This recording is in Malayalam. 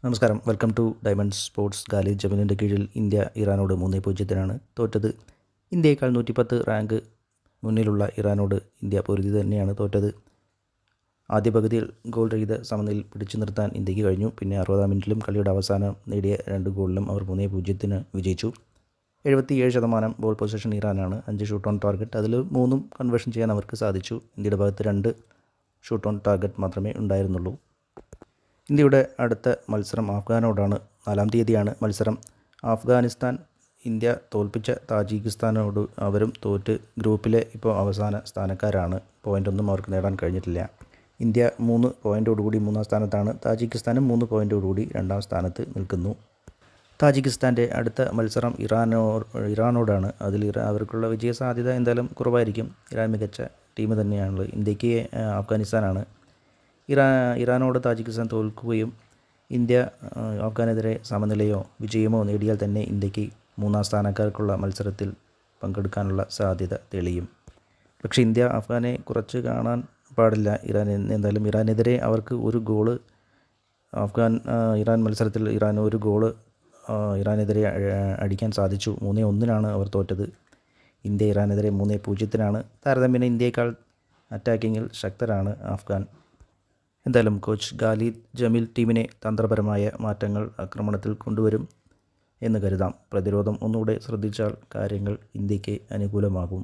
നമസ്കാരം. Welcome to Diamond Sports. Khalid ജമീലിൻ്റെ കീഴിൽ ഇന്ത്യ ഇറാനോട് 3-0 തോറ്റത്. ഇന്ത്യയേക്കാൾ 110 റാങ്ക് മുന്നിലുള്ള ഇറാനോട് ഇന്ത്യ പൊരുതി തന്നെയാണ് തോറ്റത്. ആദ്യ പകുതിയിൽ ഗോൾ രഹിത സമനിലയിൽ പിടിച്ചു നിർത്താൻ ഇന്ത്യക്ക് കഴിഞ്ഞു. പിന്നെ 60-ാം മിനിറ്റിലും കളിയുടെ അവസാനം നേടിയ 2 ഗോളിലും അവർ 3-0 വിജയിച്ചു. 77% ബോൾ പൊസിഷൻ ഇറാനാണ്. 5 ഷൂട്ട് ഓൺ ടാർഗറ്റ്, അതിൽ 3 കൺവേർഷൻ ചെയ്യാൻ അവർക്ക് സാധിച്ചു. ഇന്ത്യയുടെ ഭാഗത്ത് 2 ഷൂട്ട് ഓൺ ടാർഗറ്റ് മാത്രമേ ഉണ്ടായിരുന്നുള്ളൂ. ഇന്ത്യയുടെ അടുത്ത മത്സരം അഫ്ഗാനോടാണ്. 4-ാം തീയതിയാണ് മത്സരം. അഫ്ഗാനിസ്ഥാൻ ഇന്ത്യ തോൽപ്പിച്ച താജിക്കിസ്ഥാനോട് അവരും തോറ്റ് ഗ്രൂപ്പിലെ ഇപ്പോൾ അവസാന സ്ഥാനക്കാരാണ്. പോയിൻ്റൊന്നും അവർക്ക് നേടാൻ കഴിഞ്ഞിട്ടില്ല. ഇന്ത്യ 3 പോയിൻ്റോടുകൂടി 3-ാം സ്ഥാനത്താണ്. താജിക്കിസ്ഥാനും 3 പോയിൻ്റോടുകൂടി 2-ാം സ്ഥാനത്ത് നിൽക്കുന്നു. താജിക്കിസ്ഥാൻ്റെ അടുത്ത മത്സരം ഇറാനോടാണ്. അതിൽ അവർക്കുള്ള വിജയസാധ്യത എന്തായാലും കുറവായിരിക്കും. ഇറാൻ മികച്ച ടീം തന്നെയാണുള്ളത്. ഇന്ത്യക്ക് അഫ്ഗാനിസ്ഥാനാണ്. ഇറാനോട് താജിക്കിസ്ഥാൻ തോൽക്കുകയും ഇന്ത്യ അഫ്ഗാനെതിരെ സമനിലയോ വിജയമോ നേടിയാൽ തന്നെ ഇന്ത്യക്ക് 3-ാം സ്ഥാനക്കാർക്കുള്ള മത്സരത്തിൽ പങ്കെടുക്കാനുള്ള സാധ്യത തെളിയും. പക്ഷേ ഇന്ത്യ അഫ്ഗാനെ കുറച്ച് കാണാൻ പാടില്ല. എന്തായാലും ഇറാനെതിരെ അവർക്ക് ഒരു ഗോള് ഇറാൻ മത്സരത്തിൽ ഒരു ഗോള് ഇറാനെതിരെ അടിക്കാൻ സാധിച്ചു. 3-1 അവർ തോറ്റത്. ഇന്ത്യ ഇറാനെതിരെ 3-0 താരതമ്യേന ഇന്ത്യയേക്കാൾ അറ്റാക്കിങ്ങിൽ ശക്തരാണ് അഫ്ഗാൻ. എന്തായാലും കോച്ച് ഖാലിദ് ജമീൽ ടീമിനെ തന്ത്രപരമായ മാറ്റങ്ങൾ ആക്രമണത്തിൽ കൊണ്ടുവരും എന്ന് കരുതാം. പ്രതിരോധം ഒന്നുകൂടെ ശ്രദ്ധിച്ചാൽ കാര്യങ്ങൾ ഇന്ത്യക്ക് അനുകൂലമാകും.